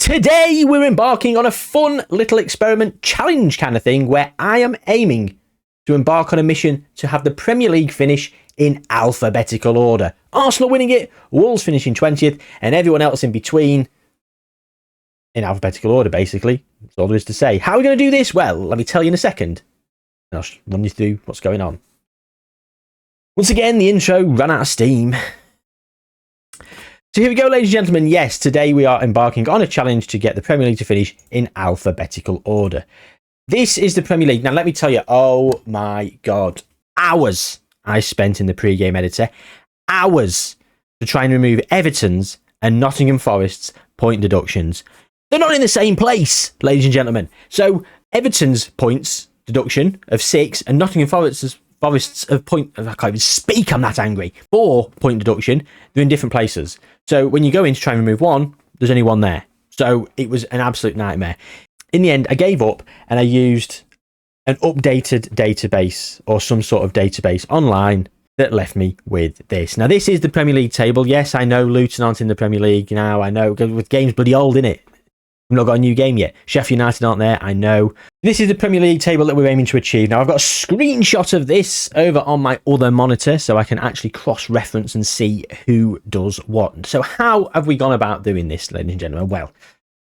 Today we're embarking on a fun little experiment challenge kind of thing where I am aiming to embark on a mission to have the Premier League finish in alphabetical order. Arsenal winning it, Wolves finishing 20th, and everyone else in between in alphabetical order, basically. That's all there is to say. How are we going to do this? Well, let me tell you in a second. And I'll run you through what's going on. Once again, the intro ran out of steam. So here we go, ladies and gentlemen. Yes, today we are embarking on a challenge to get the Premier League to finish in alphabetical order. This is the Premier League. Now, let me tell you, oh my God, hours I spent in the pre-game editor. Hours to try and remove Everton's and Nottingham Forest's point deductions. They're not in the same place, ladies and gentlemen. So Everton's points deduction of 6 and Nottingham Forest's of point, I can't even speak, I'm that angry. 4 point deduction, they're in different places. So when you go in to try and remove one, there's only one there. So it was an absolute nightmare. In the end, I gave up and I used an updated database or some sort of database online that left me with this. Now, this is the Premier League table. Yes, I know Luton aren't in the Premier League now. I know, with games bloody old, innit? We've not got a new game yet. Sheffield United aren't there, I know. This is the Premier League table that we're aiming to achieve. Now, I've got a screenshot of this over on my other monitor so I can actually cross-reference and see who does what. So how have we gone about doing this, ladies and gentlemen? Well,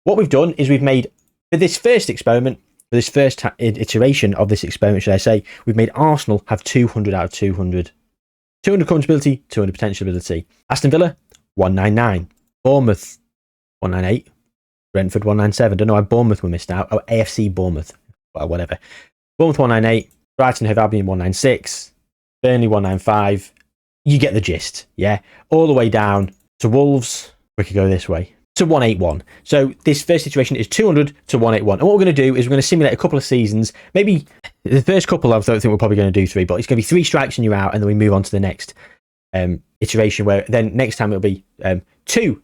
what we've done is we've made, for this first experiment, for this first iteration of this experiment, should I say, we've made Arsenal have 200 out of 200. 200 current ability, 200 potential ability. Aston Villa, 199. Bournemouth, 198. Brentford 197. Don't know why Bournemouth were missed out. Oh, AFC Bournemouth. Well, whatever. Bournemouth 198. Brighton Hove Albion 196. Burnley 195. You get the gist, yeah? All the way down to Wolves. We could go this way. To 181. So this first situation is 200 to 181. And what we're going to do is we're going to simulate a couple of seasons. Maybe the first couple, I don't think we're probably going to do 3, but it's going to be 3 strikes and you're out, and then we move on to the next iteration, where then next time it'll be 2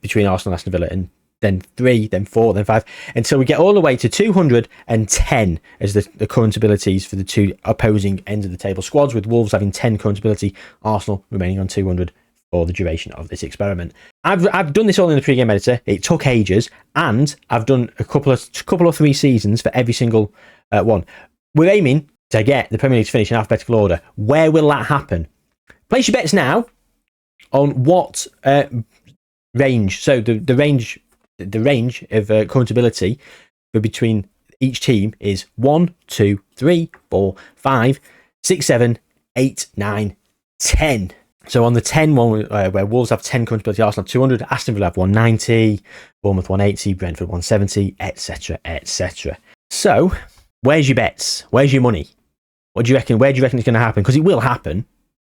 between Arsenal and Aston Villa, and then 3, then 4, then 5, until we get all the way to 210 as the current abilities for the 2 opposing ends of the table squads, with Wolves having 10 current ability, Arsenal remaining on 200 for the duration of this experiment. I've done this all in the pre-game editor. It took ages, and I've done a couple of 3 seasons for every single one. We're aiming to get the Premier League to finish in alphabetical order. Where will that happen? Place your bets now on what range. So the range of current ability for between each team is 1, 2, 3, 4, 5, 6, 7, 8, 9, 10. So on the 10 one, where Wolves have 10 current ability, Arsenal have 200, Aston Villa have 190, Bournemouth 180, Brentford 170, etc., etc. So where's your bets? Where's your money? What do you reckon? Where do you reckon it's going to happen? Because it will happen.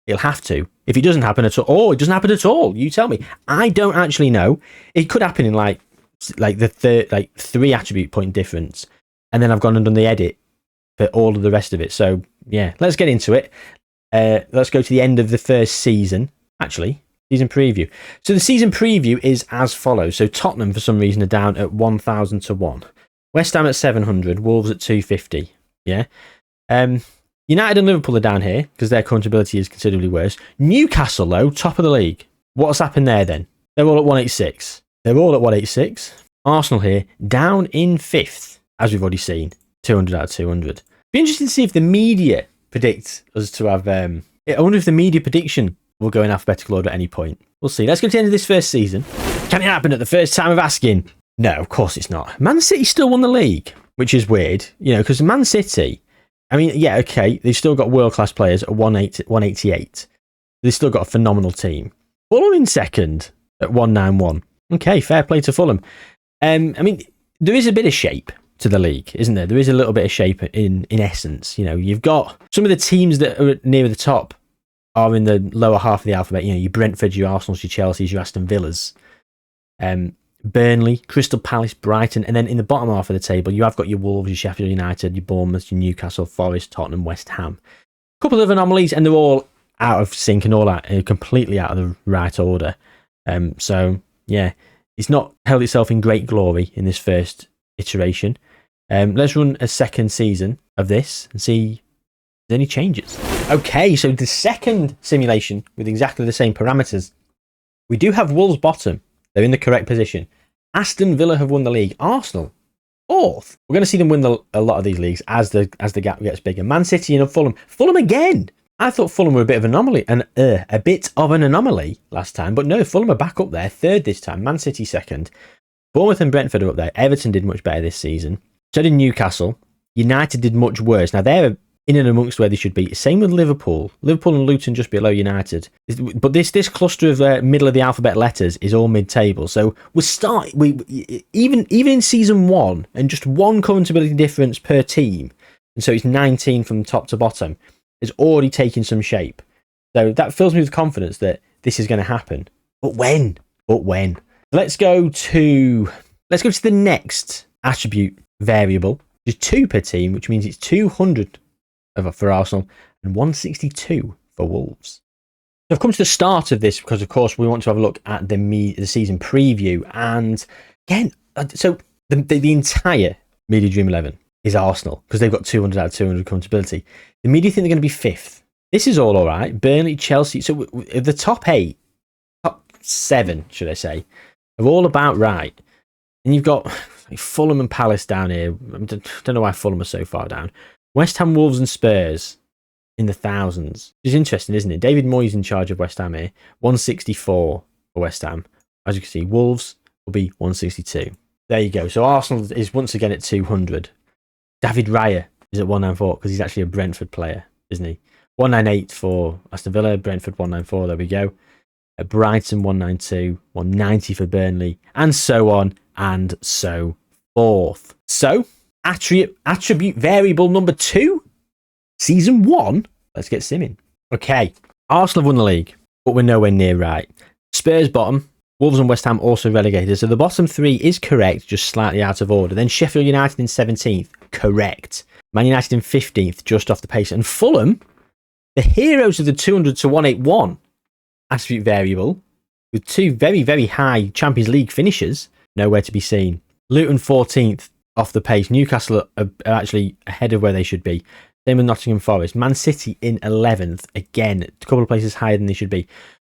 It'll have to. If it doesn't happen at all, it doesn't happen at all. You tell me. I don't actually know. It could happen in like the third, 3 attribute point difference, and then I've gone and done the edit for all of the rest of it. So yeah, let's get into it. Let's go to the end of the first season. Actually, season preview. So the season preview is as follows. So Tottenham, for some reason, are down at 1,000 to 1. West Ham at 700. Wolves at 250. Yeah. United and Liverpool are down here because their current ability is considerably worse. Newcastle, though, top of the league. What's happened there then? They're all at 186. Arsenal here, down in 5th, as we've already seen. 200 out of 200. Be interesting to see if the media predicts us to have... I wonder if the media prediction will go in alphabetical order at any point. We'll see. Let's go to the end of this first season. Can it happen at the first time of asking? No, of course it's not. Man City still won the league, which is weird, because Man City... I mean, yeah, okay, they've still got world-class players at 188. They've still got a phenomenal team. Fulham in second at 191. Okay, fair play to Fulham. I mean, there is a bit of shape to the league, isn't there? There is a little bit of shape in essence. You've got some of the teams that are near the top are in the lower half of the alphabet. Your Brentford, your Arsenals, your Chelseas, your Aston Villas. Burnley, Crystal Palace, Brighton, and then in the bottom half of the table, you have got your Wolves, your Sheffield United, your Bournemouth, your Newcastle, Forest, Tottenham, West Ham. A couple of anomalies, and they're all out of sync and all completely out of the right order. So, yeah, it's not held itself in great glory in this first iteration. Let's run a second season of this and see if there's any changes. Okay, so the second simulation with exactly the same parameters. We do have Wolves bottom. They're in the correct position. Aston Villa have won the league. Arsenal, 4th. We're going to see them win a lot of these leagues as the gap gets bigger. Man City and Fulham. Fulham again. I thought Fulham were a bit of an anomaly, a bit of an anomaly last time, but no, Fulham are back up there, 3rd this time. Man City 2nd. Bournemouth and Brentford are up there. Everton did much better this season. So did Newcastle. United did much worse. Now they're in and amongst where they should be. Same with Liverpool. Liverpool and Luton just below United. But this cluster of middle of the alphabet letters is all mid-table. So even in season 1 and just one current ability difference per team, and so it's 19 from top to bottom, is already taking some shape. So that fills me with confidence that this is going to happen. But when? Let's go to the next attribute variable. There's 2 per team, which means it's 200 for Arsenal and 162 for Wolves. So I've come to the start of this because, of course, we want to have a look at the season preview. And again, so the entire Media Dream 11 is Arsenal because they've got 200 out of 200 accountability. The media think they're going to be 5th. This is all right. Burnley, Chelsea. So the top 7, should I say, are all about right. And you've got Fulham and Palace down here. I don't know why Fulham are so far down. West Ham, Wolves and Spurs in the thousands. Which is interesting, isn't it? David Moyes in charge of West Ham here. 164 for West Ham. As you can see, Wolves will be 162. There you go. So Arsenal is once again at 200. David Raya is at 194 because he's actually a Brentford player, isn't he? 198 for Aston Villa, Brentford 194. There we go. At Brighton 192, 190 for Burnley, and so on and so forth. So attribute variable number 2, season 1. Let's get simming. Okay, Arsenal have won the league, but we're nowhere near right. Spurs bottom, Wolves and West Ham also relegated. So the bottom 3 is correct, just slightly out of order. Then Sheffield United in 17th, correct. Man United in 15th, just off the pace. And Fulham, the heroes of the 200 to 181 attribute variable, with 2 very, very high Champions League finishes, nowhere to be seen. Luton 14th, off the pace. Newcastle are actually ahead of where they should be. Same with Nottingham Forest. Man City in 11th. Again, a couple of places higher than they should be.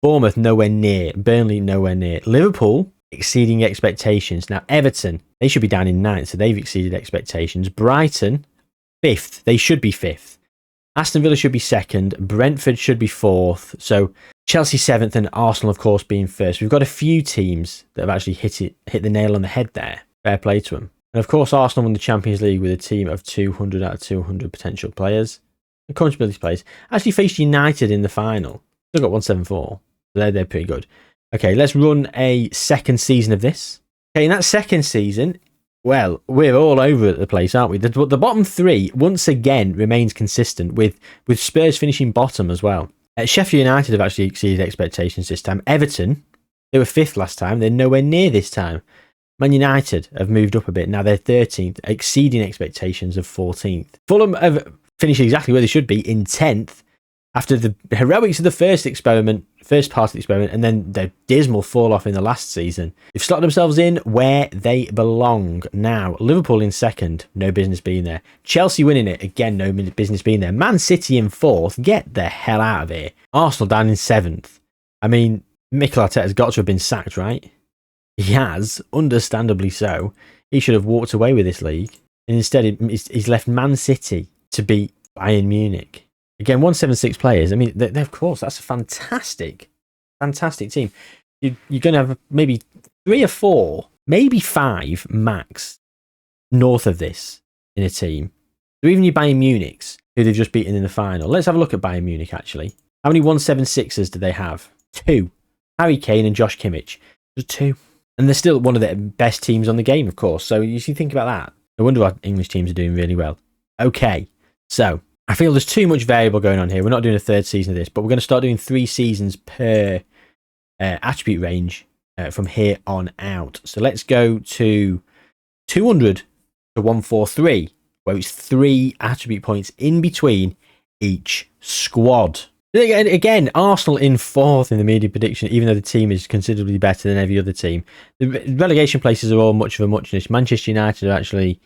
Bournemouth nowhere near. Burnley nowhere near. Liverpool exceeding expectations. Now Everton, they should be down in 9th, so they've exceeded expectations. Brighton 5th. They should be 5th. Aston Villa should be 2nd. Brentford should be 4th. So Chelsea 7th and Arsenal, of course, being 1st. We've got a few teams that have actually hit the nail on the head there. Fair play to them. And of course, Arsenal won the Champions League with a team of 200 out of 200 potential players. And accountability players. Actually faced United in the final. Still got 174. So they're pretty good. Okay, let's run a second season of this. Okay, in that second season, well, we're all over the place, aren't we? The bottom 3, once again, remains consistent with Spurs finishing bottom as well. Sheffield United have actually exceeded expectations this time. Everton, they were 5th last time. They're nowhere near this time. Man United have moved up a bit. Now they're 13th, exceeding expectations of 14th. Fulham have finished exactly where they should be in 10th after the heroics of the first part of the experiment, and then their dismal fall off in the last season. They've slotted themselves in where they belong. Now, Liverpool in 2nd, no business being there. Chelsea winning it, again, no business being there. Man City in 4th, get the hell out of here. Arsenal down in 7th. I mean, Mikel Arteta's got to have been sacked, right? He has, understandably so. He should have walked away with this league. And instead, he's left Man City to beat Bayern Munich. Again, 176 players. I mean, of course, that's a fantastic team. You're going to have maybe 3 or 4, maybe 5 max north of this in a team. So even your Bayern Munichs, who they've just beaten in the final. Let's have a look at Bayern Munich, actually. How many 176ers do they have? 2. Harry Kane and Josh Kimmich. There's 2. And they're still one of the best teams on the game, of course. So you should think about that. No wonder our English teams are doing really well. Okay, so I feel there's too much variable going on here. We're not doing a 3rd season of this, but we're going to start doing 3 seasons per attribute range from here on out. So let's go to 200 to 143, where it's 3 attribute points in between each squad. Again, Arsenal in 4th in the media prediction, even though the team is considerably better than every other team. The relegation places are all much of a muchness. Manchester United are actually,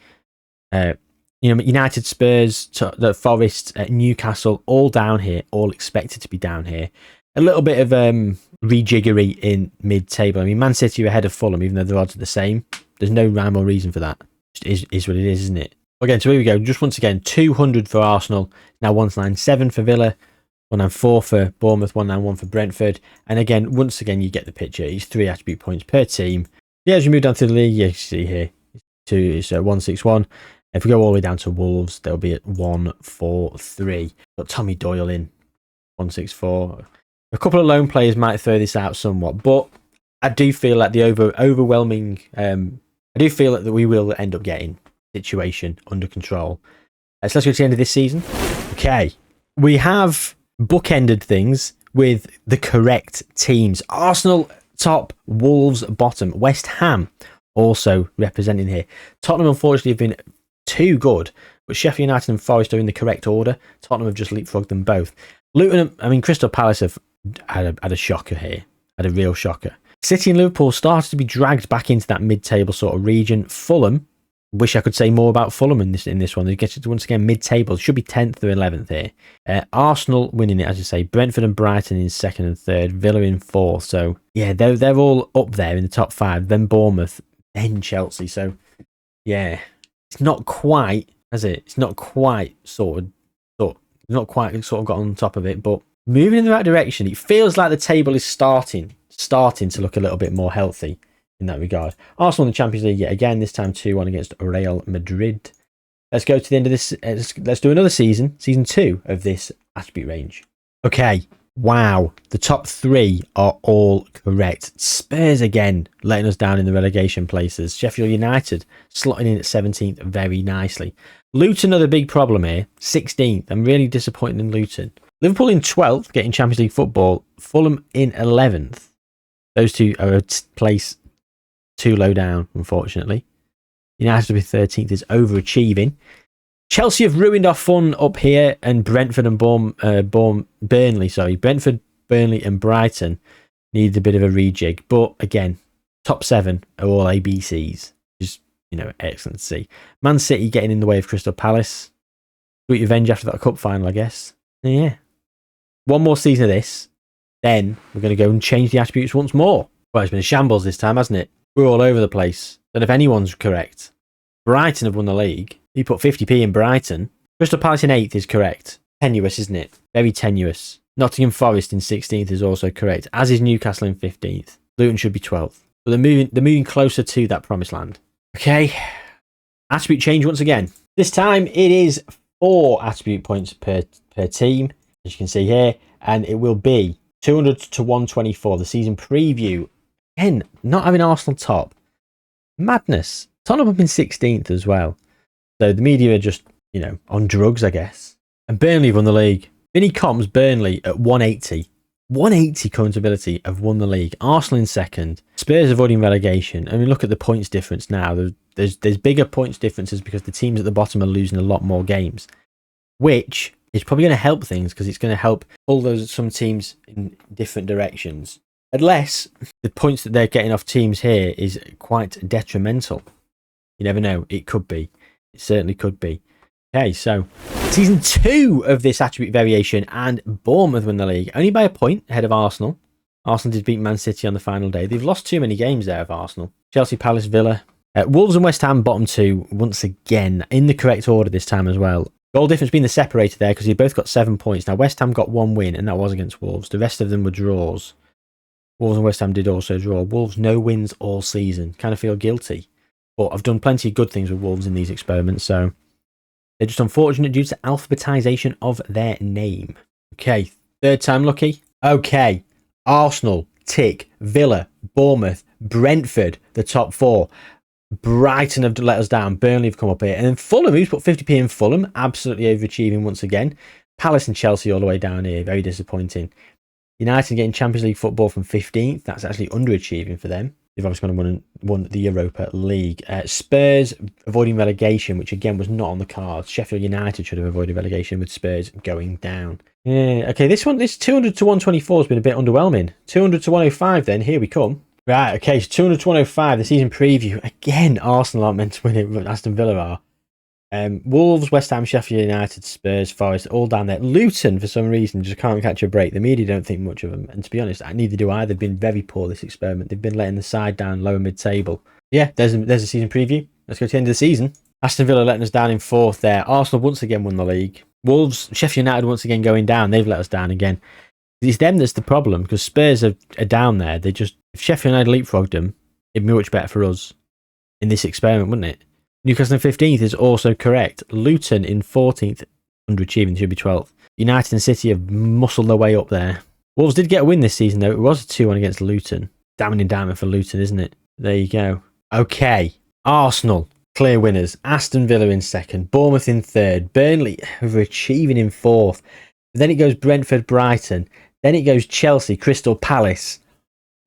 United, Spurs, the Forest, Newcastle, all down here, all expected to be down here. a little bit of rejiggery in mid-table. I mean, Man City are ahead of Fulham, even though the odds are the same. There's no rhyme or reason for that. It is what it is, isn't it? Again, so here we go. Just once again, 200 for Arsenal. Now 197 for Villa. 194 for Bournemouth. 191 for Brentford. And again, once again, you get the picture. It's 3 attribute points per team. Yeah, as you move down through the league, you see here, it's 161. If we go all the way down to Wolves, they'll be at 143. Got Tommy Doyle in 164. A couple of lone players might throw this out somewhat, but I do feel like the overwhelming. I do feel that we will end up getting the situation under control. So let's go to the end of this season. Okay, we have bookended things with the correct teams. Arsenal top, Wolves bottom, West Ham also representing here. Tottenham unfortunately have been too good, but Sheffield United and Forest are in the correct order. Tottenham have just leapfrogged them both. Luton, I mean, Crystal Palace have had a shocker here, had a real shocker. City and Liverpool started to be dragged back into that mid-table sort of region. Fulham, wish I could say more about Fulham in this one. They get it once again mid-table. Should be 10th or 11th here. Arsenal winning it, as I say. Brentford and Brighton in 2nd and 3rd. Villa in 4th. So yeah, they're all up there in the top 5. Then Bournemouth, then Chelsea. So yeah, it's not quite, has it? It's not quite not quite got on top of it, but moving in the right direction. It feels like the table is starting to look a little bit more healthy in that regard. Arsenal in the Champions League yet again, this time 2-1 against Real Madrid. Let's go to the end of this. Let's do another season 2 of this attribute range. Okay, wow, the top 3 are all correct. Spurs again letting us down in the relegation places. Sheffield United slotting in at 17th very nicely. Luton are the big problem here, 16th. I'm really disappointed in Luton. Liverpool in 12th, getting Champions League football. Fulham in 11th. Those two are a place too low down, unfortunately. United to be 13th is overachieving. Chelsea have ruined our fun up here, and Brentford and Brentford, Burnley and Brighton need a bit of a rejig. But again, top 7 are all ABCs. Just, excellent to see. Man City getting in the way of Crystal Palace. Sweet revenge after that cup final, I guess. Yeah. One more season of this, then we're going to go and change the attributes once more. Well, it's been a shambles this time, hasn't it? We're all over the place. Don't know if anyone's correct. Brighton have won the league. You put 50p in Brighton. Crystal Palace in 8th is correct. Tenuous, isn't it? Very tenuous. Nottingham Forest in 16th is also correct, as is Newcastle in 15th. Luton should be 12th. But they're moving closer to that promised land. Okay. Attribute change once again. This time it is 4 attribute points per team, as you can see here, and it will be 200 to 124. The season preview. Again, not having Arsenal top. Madness. Tottenham up in 16th as well. So the media are just, on drugs, I guess. And Burnley have won the league. Vinny Combs, Burnley at 180. 180 current ability have won the league. Arsenal in 2nd. Spurs avoiding relegation. I mean, look at the points difference now. There's bigger points differences because the teams at the bottom are losing a lot more games, which is probably going to help things because it's going to help pull some teams in different directions. Unless the points that they're getting off teams here is quite detrimental. You never know. It could be. It certainly could be. Okay, so season 2 of this attribute variation, and Bournemouth win the league only by a point ahead of Arsenal. Arsenal did beat Man City on the final day. They've lost too many games there of Arsenal. Chelsea, Palace, Villa. Wolves and West Ham bottom 2 once again in the correct order this time as well. Goal difference being the separator there because they both got 7 points. Now West Ham got 1 win and that was against Wolves. The rest of them were draws. Wolves and West Ham did also draw. Wolves no wins all season. Kind of feel guilty. But I've done plenty of good things with Wolves in these experiments, so they're just unfortunate due to alphabetization of their name. Okay, 3rd time lucky. Okay, Arsenal, tick. Villa, Bournemouth, Brentford, the top 4. Brighton have let us down. Burnley have come up here. And then Fulham, who's put 50p in Fulham, absolutely overachieving once again. Palace and Chelsea all the way down here, very disappointing. United getting Champions League football from 15th. That's actually underachieving for them. They've obviously gone and won the Europa League. Spurs avoiding relegation, which again was not on the cards. Sheffield United should have avoided relegation with Spurs going down. Yeah, okay, this 200 to 124 has been a bit underwhelming. 200 to 105 then, here we come. Right, okay, so 200 to 105, the season preview. Again, Arsenal aren't meant to win it, but Aston Villa are. Wolves, West Ham, Sheffield United, Spurs, Forest, all down there. Luton, for some reason, just can't catch a break. The media don't think much of them. And to be honest, neither do I. They've been very poor this experiment. They've been letting the side down lower mid-table. Yeah, there's a season preview. Let's go to the end of the season. Aston Villa letting us down in 4th there. Arsenal once again won the league. Wolves, Sheffield United once again going down. They've let us down again. It's them that's the problem, because Spurs are down there. If Sheffield United leapfrogged them, it'd be much better for us in this experiment, wouldn't it? Newcastle in 15th is also correct. Luton in 14th, underachieving, should be 12th. United and City have muscled their way up there. Wolves did get a win this season, though. It was a 2-1 against Luton. Damning indictment for Luton, isn't it? There you go. Okay. Arsenal, clear winners. Aston Villa in 2nd. Bournemouth in 3rd. Burnley overachieving in 4th. Then it goes Brentford, Brighton. Then it goes Chelsea, Crystal Palace.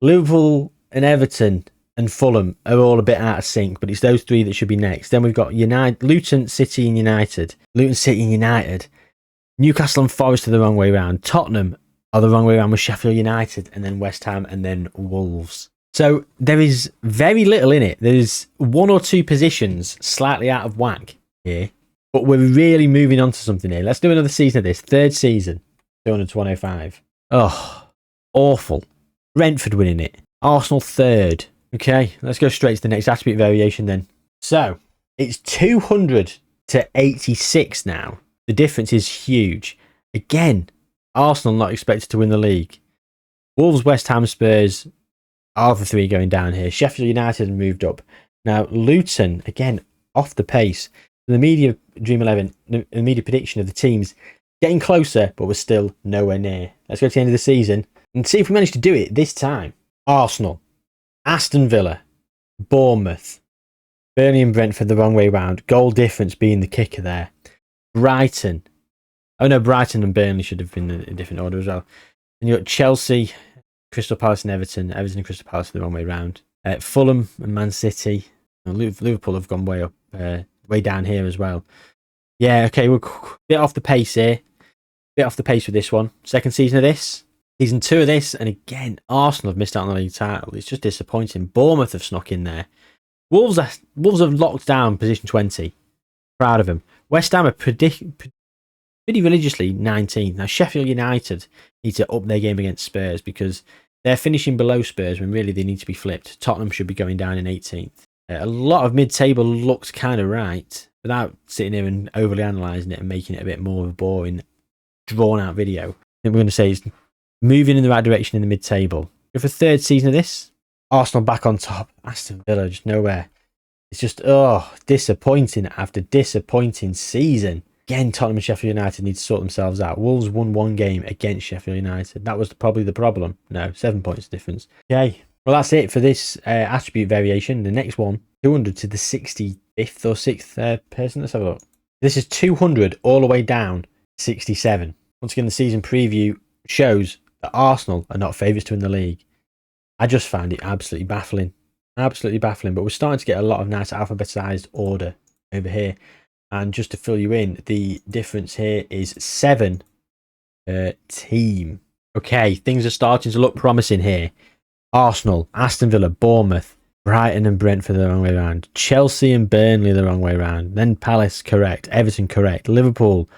Liverpool and Everton and Fulham are all a bit out of sync, but it's those 3 that should be next. Then we've got Luton, City and United. Luton, City and United. Newcastle and Forest are the wrong way round. Tottenham are the wrong way round with Sheffield United, and then West Ham, and then Wolves. So there is very little in it. There's 1 or 2 positions slightly out of whack here, but we're really moving on to something here. Let's do another season of this. 3rd season, 200 to 105. Oh, awful. Brentford winning it. Arsenal 3rd. Okay, let's go straight to the next attribute variation then. So, it's 200 to 86 now. The difference is huge. Again, Arsenal not expected to win the league. Wolves, West Ham, Spurs are the 3 going down here. Sheffield United moved up. Now, Luton, again, off the pace. The media Dream 11, the media prediction of the teams getting closer, but we're still nowhere near. Let's go to the end of the season and see if we manage to do it this time. Arsenal, Aston Villa, Bournemouth, Burnley and Brentford the wrong way round. Goal difference being the kicker there. Brighton. Oh no, Brighton and Burnley should have been in a different order as well. And you've got Chelsea, Crystal Palace and Everton. Everton and Crystal Palace the wrong way round. Fulham and Man City. Liverpool have gone way up, way down here as well. Yeah, okay, we're a bit off the pace here. Bit off the pace with this one. 2nd season of this. Season 2 of this. And again, Arsenal have missed out on the league title. It's just disappointing. Bournemouth have snuck in there. Wolves have locked down position 20. Proud of them. West Ham are pretty religiously 19th. Now, Sheffield United need to up their game against Spurs because they're finishing below Spurs when really they need to be flipped. Tottenham should be going down in 18th. A lot of mid-table looked kind of right without sitting here and overly analysing it and making it a bit more of a boring, drawn-out video. I think we're going to say it's moving in the right direction in the mid-table. Go for 3rd season of this. Arsenal back on top. Aston Villa just nowhere. It's just, disappointing after disappointing season. Again, Tottenham and Sheffield United need to sort themselves out. Wolves won 1 game against Sheffield United. That was probably the problem. No, 7 points difference. Okay, well, that's it for this attribute variation. The next one, 200 to the 65th or 6th person. Let's have a look. This is 200 all the way down 67. Once again, the season preview shows that Arsenal are not favourites to win the league. I just found it absolutely baffling. Absolutely baffling. But we're starting to get a lot of nice alphabetised order over here. And just to fill you in, the difference here is 7 per team. Okay, things are starting to look promising here. Arsenal, Aston Villa, Bournemouth, Brighton and Brentford the wrong way around. Chelsea and Burnley the wrong way around. Then Palace correct. Everton correct. Liverpool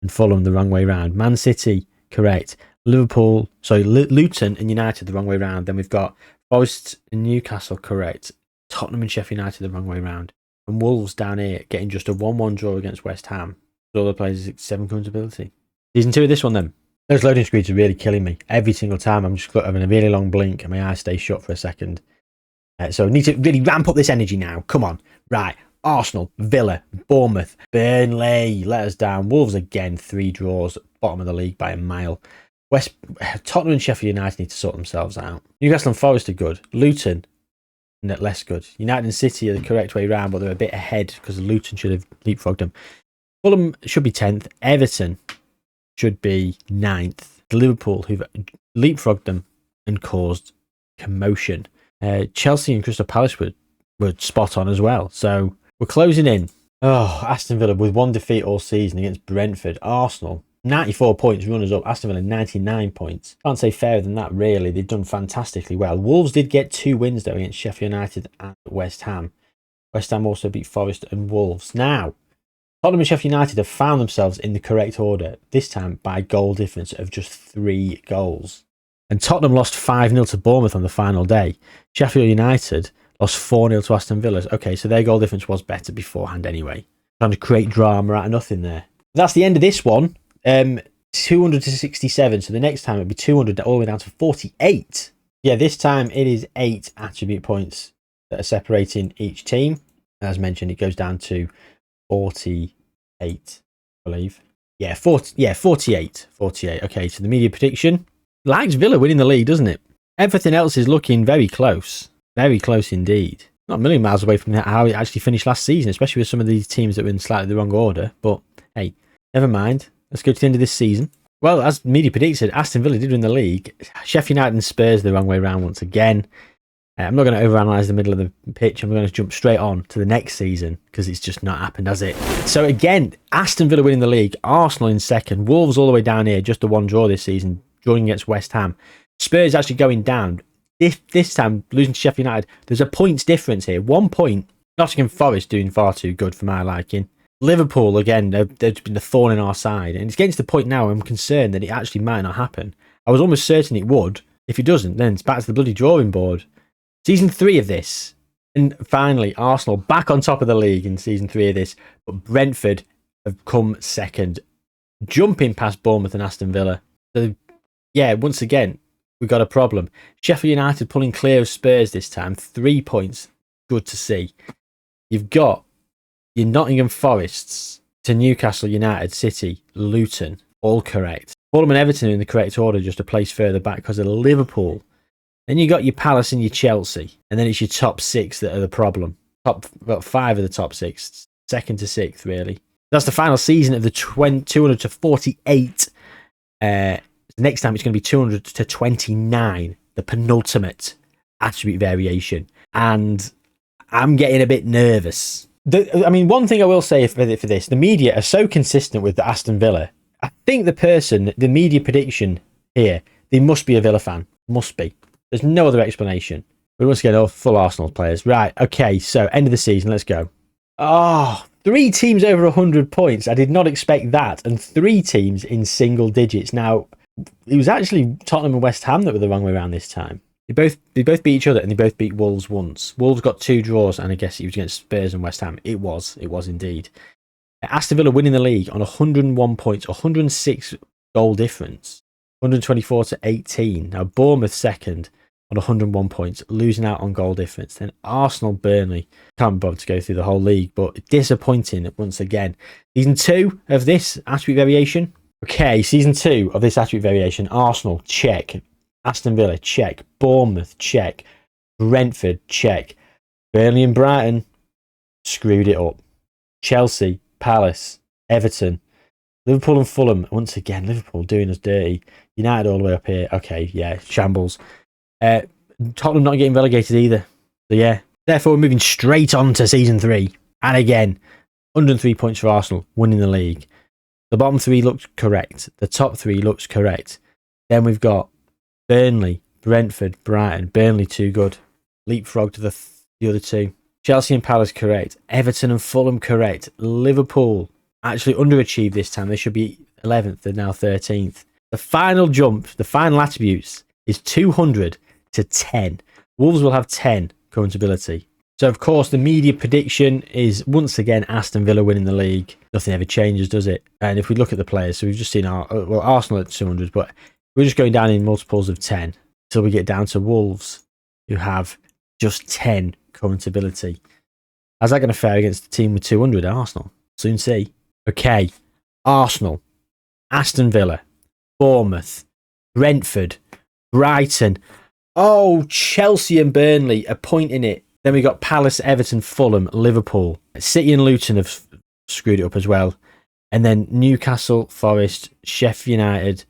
and Fulham the wrong way around. Man City correct. Luton and United the wrong way around. Then we've got Forest and Newcastle correct. Tottenham and Sheffield United the wrong way around. And Wolves down here getting just a 1-1 draw against West Ham. All the players 7 comfortability. Season 2 of this one then. Those loading screens are really killing me. Every single time I'm just having a really long blink and my eyes stay shut for a second. So I need to really ramp up this energy now. Come on. Right. Arsenal, Villa, Bournemouth, Burnley let us down. Wolves again, 3 draws. Bottom of the league by a mile. Tottenham and Sheffield United need to sort themselves out. Newcastle and Forest are good. Luton, less good. United and City are the correct way round, but they're a bit ahead because Luton should have leapfrogged them. Fulham should be 10th. Everton should be 9th. Liverpool, who've leapfrogged them and caused commotion. Chelsea and Crystal Palace were spot on as well. So we're closing in. Oh, Aston Villa with 1 defeat all season against Brentford. Arsenal, 94 points, runners up. Aston Villa, 99 points. Can't say fairer than that, really. They've done fantastically well. Wolves did get 2 wins, though, against Sheffield United and West Ham. West Ham also beat Forest and Wolves. Now, Tottenham and Sheffield United have found themselves in the correct order, this time by goal difference of just 3 goals. And Tottenham lost 5-0 to Bournemouth on the final day. Sheffield United lost 4-0 to Aston Villa. Okay, so their goal difference was better beforehand anyway. Trying to create drama out of nothing there. That's the end of this one. 200 to 67. So the next time it'll be 200 all the way down to 48. Yeah, this time it is 8 attribute points that are separating each team. As mentioned, it goes down to 48, I believe. Yeah, 48. Okay, so the media prediction likes Villa winning the league, doesn't it? Everything else is looking very close. Very close indeed. Not a million miles away from how it actually finished last season, especially with some of these teams that were in slightly the wrong order. But hey, never mind. Let's go to the end of this season. Well, as media predicted, Aston Villa did win the league. Sheffield United and Spurs the wrong way around once again. I'm not going to overanalyze the middle of the pitch. I'm going to jump straight on to the next season because it's just not happened, has it? So again, Aston Villa winning the league, Arsenal in second, Wolves all the way down here, just a 1 draw this season, drawing against West Ham. Spurs actually going down. This time, losing to Sheffield United, there's a points difference here. 1 point. Nottingham Forest doing far too good for my liking. Liverpool, again, they've been the thorn in our side. And it's getting to the point now where I'm concerned that it actually might not happen. I was almost certain it would. If it doesn't, then it's back to the bloody drawing board. Season 3 of this. And finally, Arsenal back on top of the league in season 3 of this. But Brentford have come second, jumping past Bournemouth and Aston Villa. So, yeah, once again, we've got a problem. Sheffield United pulling clear of Spurs this time. 3 points. Good to see. You've got your Nottingham Forests to Newcastle United, City, Luton, all correct. Fulham and Everton are in the correct order, just a place further back because of Liverpool. Then you got your Palace and your Chelsea, and then it's your top 6 that are the problem. Top 5 of the top 6, 2nd to 6th, really. That's the final season of the 200 to 48. Next time it's going to be 200 to 29, the penultimate attribute variation, and I'm getting a bit nervous. One thing I will say for this, the media are so consistent with the Aston Villa. I think the media prediction here, they must be a Villa fan. Must be. There's no other explanation. But once again, full Arsenal players. Right, okay, so end of the season, let's go. 3 teams over 100 points. I did not expect that. And 3 teams in single digits. Now, it was actually Tottenham and West Ham that were the wrong way around this time. They both beat each other, and they both beat Wolves once. Wolves got 2 draws, and I guess it was against Spurs and West Ham. It was indeed. Aston Villa winning the league on 101 points, 106 goal difference, 124 to 18. Now Bournemouth second on 101 points, losing out on goal difference. Then Arsenal, Burnley, can't bother to go through the whole league, but disappointing once again. Season 2 of this attribute variation. Okay, season 2 of this attribute variation. Arsenal, check. Aston Villa, check. Bournemouth, check. Brentford, check. Burnley and Brighton, screwed it up. Chelsea, Palace, Everton, Liverpool and Fulham. Once again, Liverpool doing us dirty. United all the way up here. Okay, yeah, shambles. Tottenham not getting relegated either. So yeah, therefore we're moving straight on to season 3. And again, 103 points for Arsenal, winning the league. The bottom 3 looks correct. The top 3 looks correct. Then we've got Burnley, Brentford, Brighton. Burnley too good. Leapfrog to the other 2. Chelsea and Palace correct. Everton and Fulham correct. Liverpool actually underachieved this time. They should be 11th. They're now 13th. The final jump, the final attributes is 200 to 10. Wolves will have 10 current ability. So, of course, the media prediction is once again Aston Villa winning the league. Nothing ever changes, does it? And if we look at the players, so we've just seen Arsenal at 200, but we're just going down in multiples of 10 until we get down to Wolves, who have just 10 current ability. How's that going to fare against the team with 200 at Arsenal? Soon see. Okay, Arsenal, Aston Villa, Bournemouth, Brentford, Brighton. Oh, Chelsea and Burnley are pointing it. Then we got Palace, Everton, Fulham, Liverpool. City and Luton have screwed it up as well. And then Newcastle, Forest, Sheffield United,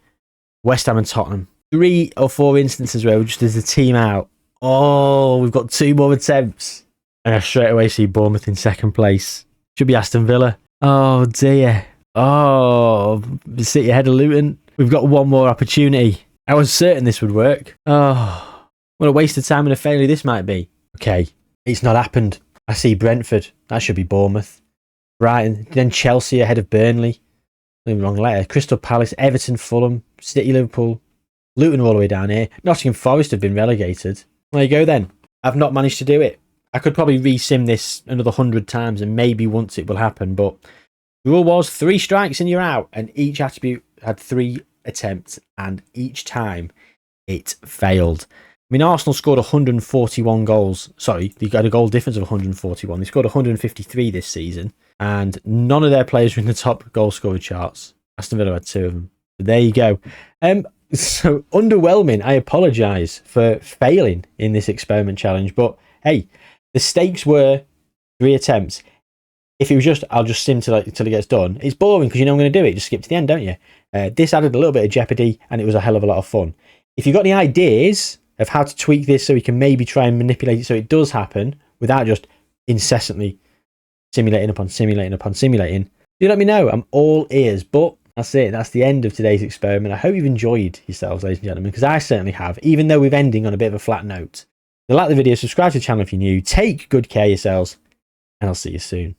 West Ham and Tottenham. 3 or 4 instances where just as a team out. Oh, we've got 2 more attempts. And I straight away see Bournemouth in second place. Should be Aston Villa. Oh, dear. Oh, City ahead of Luton. We've got 1 more opportunity. I was certain this would work. Oh, what a waste of time and a failure this might be. Okay, it's not happened. I see Brentford. That should be Bournemouth. Brighton, then Chelsea ahead of Burnley. Wrong letter. Crystal Palace, Everton, Fulham, City, Liverpool, Luton are all the way down here. Nottingham Forest have been relegated. There you go then. I've not managed to do it. I could probably re-sim this another 100 times and maybe once it will happen, but the rule was 3 strikes and you're out, and each attribute had 3 attempts and each time it failed. I mean, Arsenal scored 141 goals. Sorry, they got a goal difference of 141. They scored 153 this season, and none of their players were in the top goal scorer charts. Aston Villa had 2 of them. But there you go. So underwhelming. I apologise for failing in this experiment challenge, but hey, the stakes were 3 attempts. If it was just, I'll just sim till it gets done, it's boring because you know I'm going to do it. Just skip to the end, don't you? This added a little bit of jeopardy, and it was a hell of a lot of fun. If you've got any ideas of how to tweak this so we can maybe try and manipulate it so it does happen without just incessantly simulating upon simulating upon simulating, do let me know. I'm all ears. But that's it. That's the end of today's experiment. I hope you've enjoyed yourselves, ladies and gentlemen, because I certainly have, even though we're ending on a bit of a flat note. If you like the video, subscribe to the channel if you're new. Take good care of yourselves, and I'll see you soon.